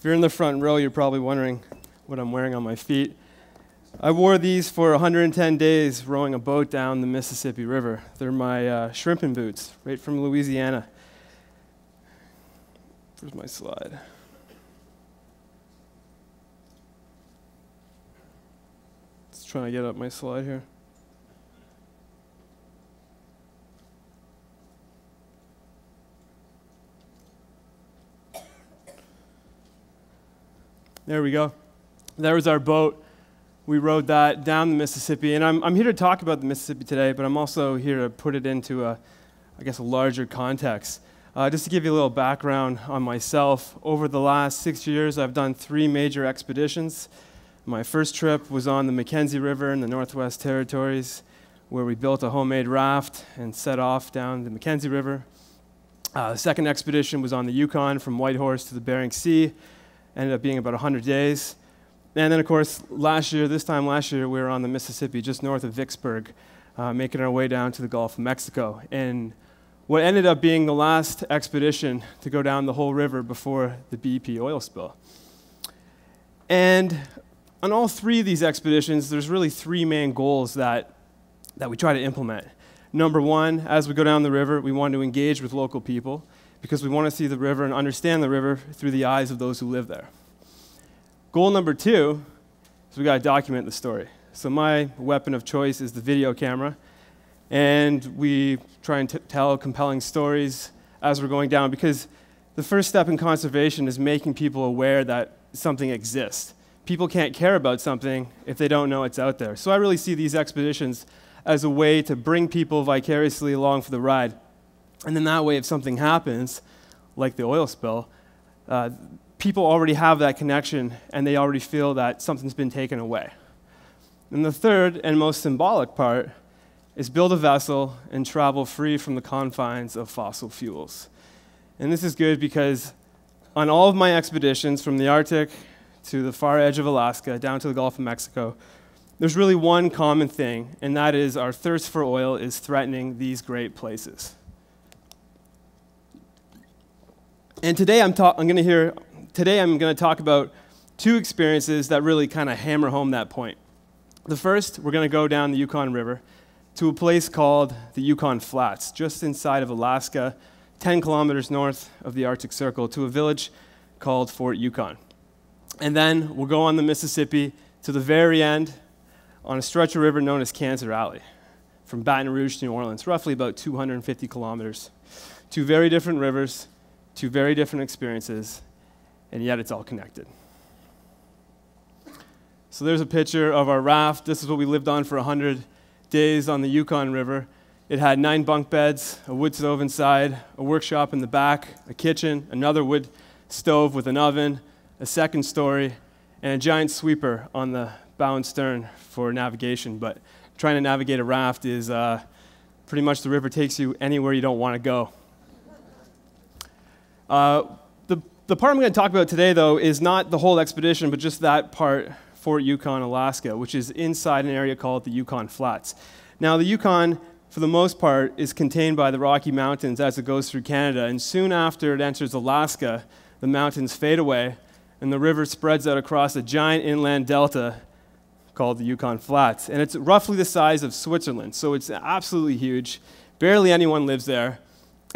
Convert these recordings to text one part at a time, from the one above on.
If you're in the front row, you're probably wondering what I'm wearing on my feet. I wore these for 110 days rowing a boat down the Mississippi River. They're my shrimping boots, right from Louisiana. Where's my slide? Just trying to get up my slide here. There we go. There was our boat. We rowed that down the Mississippi. And I'm here to talk about the Mississippi today, but I'm also here to put it into a larger context. Just to give you a little background on myself, over the last 6 years, I've done 3 major expeditions. My first trip was on the Mackenzie River in the Northwest Territories, where we built a homemade raft and set off down the Mackenzie River. The second expedition was on the Yukon from Whitehorse to the Bering Sea. Ended up being about 100 days. And then, of course, this time last year, we were on the Mississippi, just north of Vicksburg, making our way down to the Gulf of Mexico. And what ended up being the last expedition to go down the whole river before the BP oil spill. And on all 3 of these expeditions, there's really 3 main goals that we try to implement. Number 1, as we go down the river, we want to engage with local people, because we want to see the river and understand the river through the eyes of those who live there. Goal number 2 is we got to document the story. So my weapon of choice is the video camera, and we try and tell compelling stories as we're going down, because the first step in conservation is making people aware that something exists. People can't care about something if they don't know it's out there. So I really see these expeditions as a way to bring people vicariously along for the ride. And then that way, if something happens, like the oil spill, people already have that connection, and they already feel that something's been taken away. And the third and most symbolic part is build a vessel and travel free from the confines of fossil fuels. And this is good because on all of my expeditions, from the Arctic to the far edge of Alaska, down to the Gulf of Mexico, there's really one common thing, and that is our thirst for oil is threatening these great places. And today I'm going to talk about 2 experiences that really kind of hammer home that point. The first, we're going to go down the Yukon River to a place called the Yukon Flats, just inside of Alaska, 10 kilometers north of the Arctic Circle, to a village called Fort Yukon. And then we'll go on the Mississippi to the very end on a stretch of river known as Cancer Alley, from Baton Rouge to New Orleans, roughly about 250 kilometers. 2 very different rivers, 2 very different experiences, and yet it's all connected. So there's a picture of our raft. This is what we lived on for 100 days on the Yukon River. It had 9 bunk beds, a wood stove inside, a workshop in the back, a kitchen, another wood stove with an oven, a second story, and a giant sweeper on the bow and stern for navigation. But trying to navigate a raft is pretty much the river takes you anywhere you don't want to go. The part I'm going to talk about today, though, is not the whole expedition, but just that part, Fort Yukon, Alaska, which is inside an area called the Yukon Flats. Now, the Yukon, for the most part, is contained by the Rocky Mountains as it goes through Canada, and soon after it enters Alaska, the mountains fade away, and the river spreads out across a giant inland delta called the Yukon Flats. And it's roughly the size of Switzerland, so it's absolutely huge. Barely anyone lives there.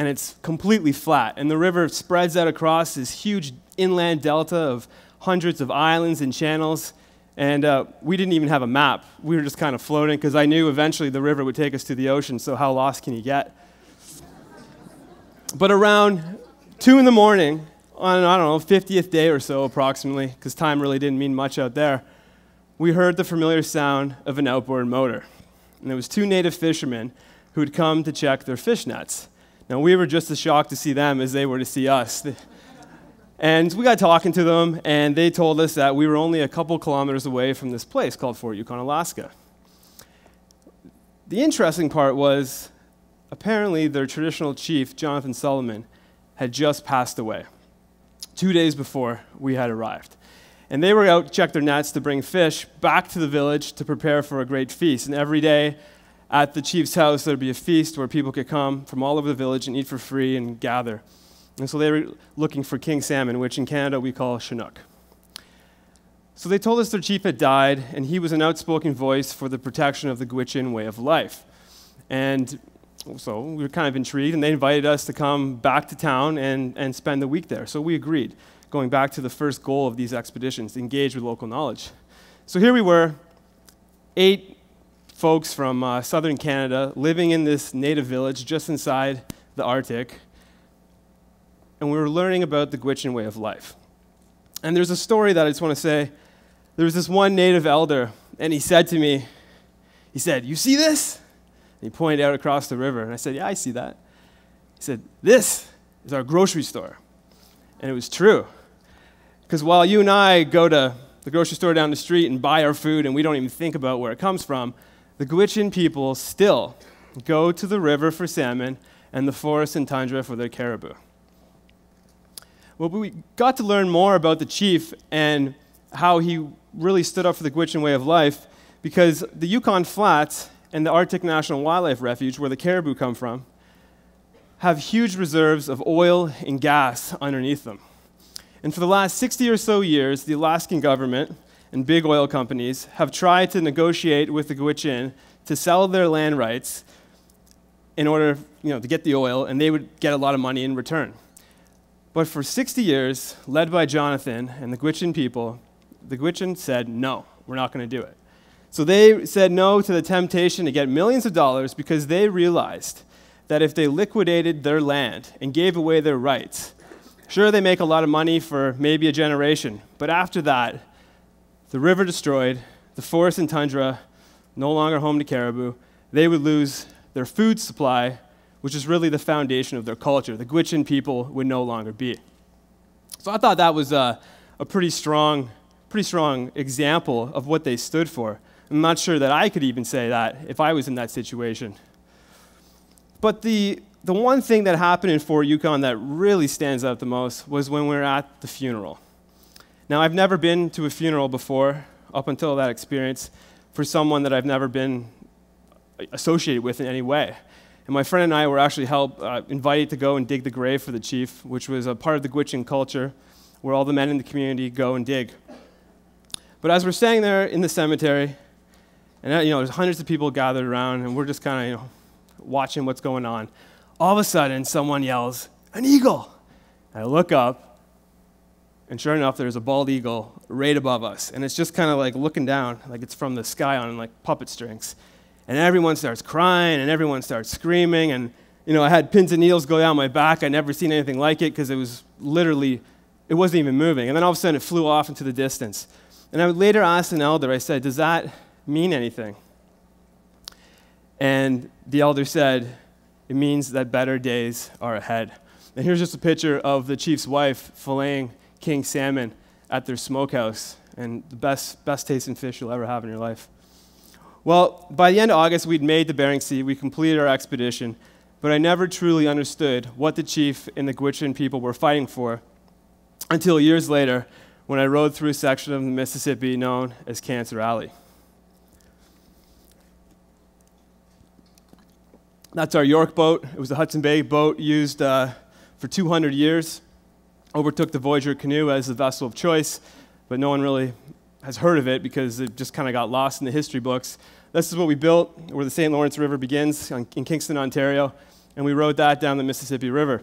And it's completely flat. And the river spreads out across this huge inland delta of hundreds of islands and channels. And we didn't even have a map. We were just kind of floating, because I knew eventually the river would take us to the ocean, so how lost can you get? But around 2 in the morning, on, 50th day or so approximately, because time really didn't mean much out there, we heard the familiar sound of an outboard motor. And it was 2 native fishermen who had come to check their fish nets. Now, we were just as shocked to see them as they were to see us. And we got talking to them, and they told us that we were only a couple kilometers away from this place called Fort Yukon, Alaska. The interesting part was, apparently their traditional chief, Jonathan Sullivan, had just passed away 2 days before we had arrived. And they were out to check their nets to bring fish back to the village to prepare for a great feast. And every day, at the chief's house, there'd be a feast where people could come from all over the village and eat for free and gather. And so they were looking for king salmon, which in Canada we call Chinook. So they told us their chief had died, and he was an outspoken voice for the protection of the Gwich'in way of life. And so we were kind of intrigued, and they invited us to come back to town and spend the week there. So we agreed, going back to the first goal of these expeditions, to engage with local knowledge. So here we were, 8 folks from southern Canada living in this native village just inside the Arctic, and we were learning about the Gwich'in way of life. And there's a story that I just want to say. There was this one native elder, and he said to me, he said, "You see this?" And he pointed out across the river, and I said, "Yeah, I see that." He said, "This is our grocery store." And it was true. Because while you and I go to the grocery store down the street and buy our food, and we don't even think about where it comes from, the Gwich'in people still go to the river for salmon and the forest and tundra for their caribou. Well, we got to learn more about the chief and how he really stood up for the Gwich'in way of life, because the Yukon Flats and the Arctic National Wildlife Refuge, where the caribou come from, have huge reserves of oil and gas underneath them. And for the last 60 or so years, the Alaskan government and big oil companies have tried to negotiate with the Gwich'in to sell their land rights in order, to get the oil, and they would get a lot of money in return. But for 60 years, led by Jonathan and the Gwich'in people, the Gwich'in said, "No, we're not going to do it." So they said no to the temptation to get millions of dollars, because they realized that if they liquidated their land and gave away their rights, sure, they make a lot of money for maybe a generation, but after that, the river destroyed, the forest and tundra no longer home to caribou, they would lose their food supply, which is really the foundation of their culture. The Gwich'in people would no longer be. So I thought that was a pretty strong example of what they stood for. I'm not sure that I could even say that if I was in that situation. But the one thing that happened in Fort Yukon that really stands out the most was when we were at the funeral. Now, I've never been to a funeral before, up until that experience, for someone that I've never been associated with in any way. And my friend and I were actually invited to go and dig the grave for the chief, which was a part of the Gwich'in culture, where all the men in the community go and dig. But as we're standing there in the cemetery, and there's hundreds of people gathered around, and we're just kind of watching what's going on, all of a sudden someone yells, "An eagle!" And I look up, and sure enough, there's a bald eagle right above us, and it's just kind of like looking down, like it's from the sky on like puppet strings. And everyone starts crying, and everyone starts screaming, and I had pins and needles go down my back. I'd never seen anything like it, because it wasn't even moving. And then all of a sudden it flew off into the distance. And I would later ask an elder, I said, "Does that mean anything?" And the elder said, "It means that better days are ahead." And here's just a picture of the chief's wife filleting king salmon at their smokehouse, and the best tasting fish you'll ever have in your life. Well, by the end of August, we'd made the Bering Sea, we completed our expedition, but I never truly understood what the chief and the Gwich'in people were fighting for until years later, when I rode through a section of the Mississippi known as Cancer Alley. That's our York boat. It was a Hudson Bay boat used for 200 years. Overtook the Voyager canoe as the vessel of choice, but no one really has heard of it because it just kind of got lost in the history books. This is what we built, where the St. Lawrence River begins in Kingston, Ontario, and we rode that down the Mississippi River.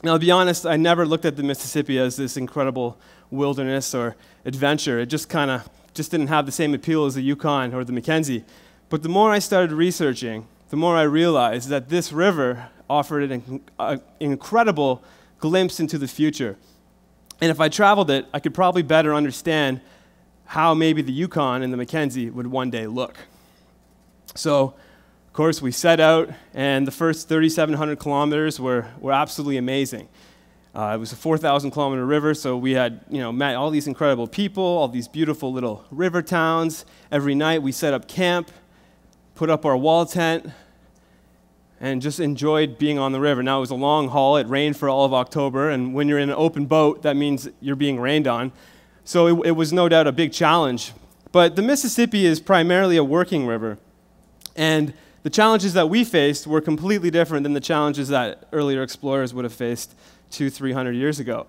Now, to be honest, I never looked at the Mississippi as this incredible wilderness or adventure. It just didn't have the same appeal as the Yukon or the Mackenzie. But the more I started researching, the more I realized that this river offered an incredible glimpse into the future. And if I traveled it, I could probably better understand how maybe the Yukon and the Mackenzie would one day look. So, of course, we set out, and the first 3,700 kilometers were absolutely amazing. It was a 4,000-kilometer river, so we had met all these incredible people, all these beautiful little river towns. Every night we set up camp, put up our wall tent, and just enjoyed being on the river. Now, it was a long haul. It rained for all of October, and when you're in an open boat, that means you're being rained on. So it was no doubt a big challenge. But the Mississippi is primarily a working river, and the challenges that we faced were completely different than the challenges that earlier explorers would have faced 200-300 years ago.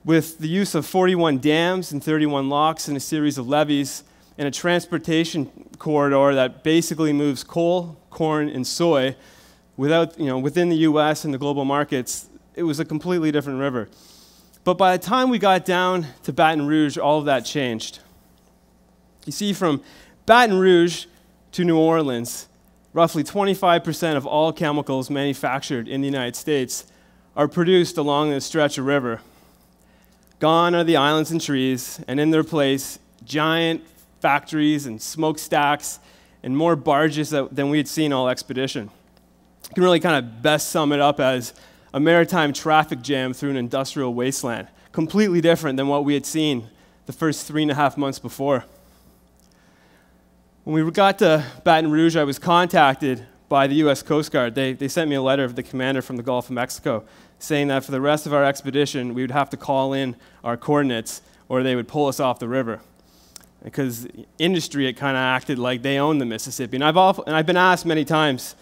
With the use of 41 dams and 31 locks and a series of levees and a transportation corridor that basically moves coal, corn, and soy within the US and the global markets, it was a completely different river. But by the time we got down to Baton Rouge, all of that changed. You see, from Baton Rouge to New Orleans, roughly 25% of all chemicals manufactured in the United States are produced along this stretch of river. Gone are the islands and trees, and in their place, giant factories and smokestacks and more barges than we had seen all expedition. You can really kind of best sum it up as a maritime traffic jam through an industrial wasteland, completely different than what we had seen the first 3.5 months before. When we got to Baton Rouge, I was contacted by the U.S. Coast Guard. They sent me a letter of the commander from the Gulf of Mexico saying that for the rest of our expedition, we would have to call in our coordinates or they would pull us off the river. Because industry, it kind of acted like they owned the Mississippi. And I've been asked many times,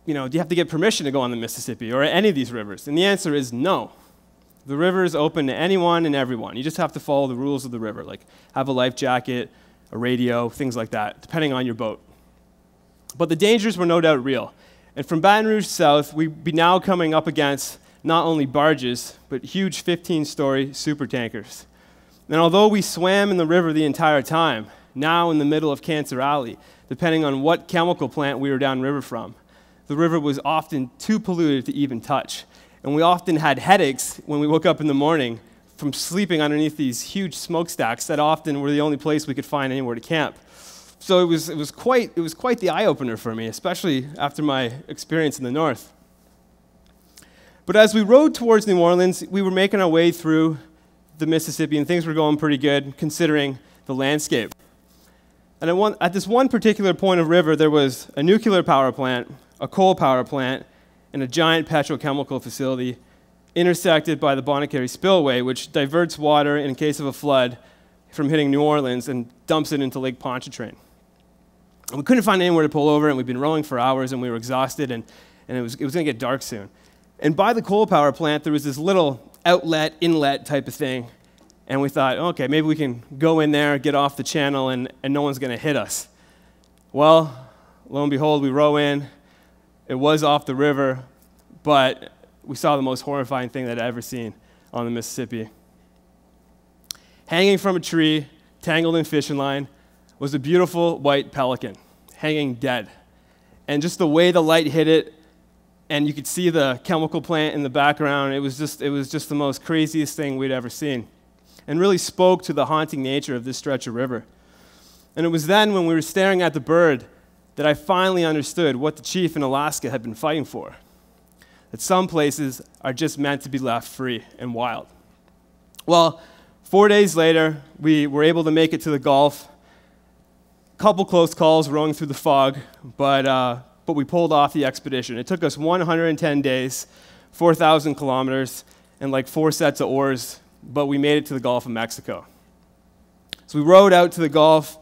do you have to get permission to go on the Mississippi or any of these rivers? And the answer is no. The river is open to anyone and everyone. You just have to follow the rules of the river, like have a life jacket, a radio, things like that, depending on your boat. But the dangers were no doubt real. And from Baton Rouge south, we'd be now coming up against not only barges, but huge 15-story supertankers. And although we swam in the river the entire time, now in the middle of Cancer Alley, depending on what chemical plant we were downriver from, the river was often too polluted to even touch. And we often had headaches when we woke up in the morning from sleeping underneath these huge smokestacks that often were the only place we could find anywhere to camp. So it was quite the eye-opener for me, especially after my experience in the north. But as we rode towards New Orleans, we were making our way through the Mississippi, and things were going pretty good considering the landscape. And at this one particular point of river, there was a nuclear power plant, a coal power plant, and a giant petrochemical facility intersected by the Bonnet-Carré Spillway, which diverts water in case of a flood from hitting New Orleans and dumps it into Lake Pontchartrain. And we couldn't find anywhere to pull over, and we'd been rowing for hours, and we were exhausted, and it was going to get dark soon. And by the coal power plant, there was this little outlet, inlet type of thing, and we thought, okay, maybe we can go in there, get off the channel, and no one's going to hit us. Well, lo and behold, we row in. It was off the river, but we saw the most horrifying thing that I'd ever seen on the Mississippi. Hanging from a tree, tangled in fishing line, was a beautiful white pelican, hanging dead. And just the way the light hit it, and you could see the chemical plant in the background, it was just the most craziest thing we'd ever seen. And really spoke to the haunting nature of this stretch of river. And it was then when we were staring at the bird that I finally understood what the chief in Alaska had been fighting for. That some places are just meant to be left free and wild. Well, 4 days later, we were able to make it to the Gulf. A couple close calls rowing through the fog, but we pulled off the expedition. It took us 110 days, 4,000 kilometers, and like 4 sets of oars, but we made it to the Gulf of Mexico. So we rowed out to the Gulf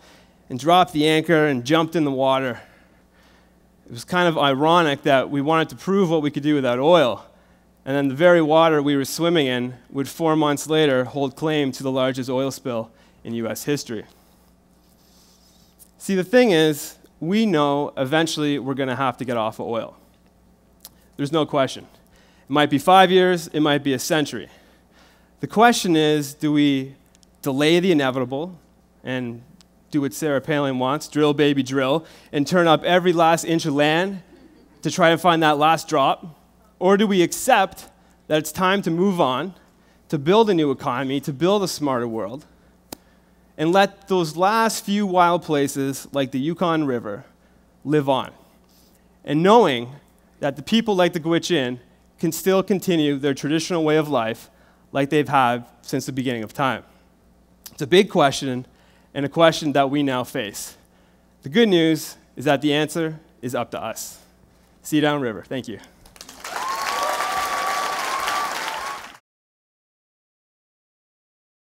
and dropped the anchor and jumped in the water. It was kind of ironic that we wanted to prove what we could do without oil, and then the very water we were swimming in would 4 months later hold claim to the largest oil spill in U.S. history. See, the thing is, we know eventually we're going to have to get off of oil. There's no question. It might be 5 years, it might be a century. The question is, do we delay the inevitable and do what Sarah Palin wants, drill, baby, drill, and turn up every last inch of land to try to find that last drop? Or do we accept that it's time to move on, to build a new economy, to build a smarter world, and let those last few wild places, like the Yukon River, live on? And knowing that the people like the Gwich'in can still continue their traditional way of life like they've had since the beginning of time. It's a big question, and a question that we now face. The good news is that the answer is up to us. See you downriver. Thank you.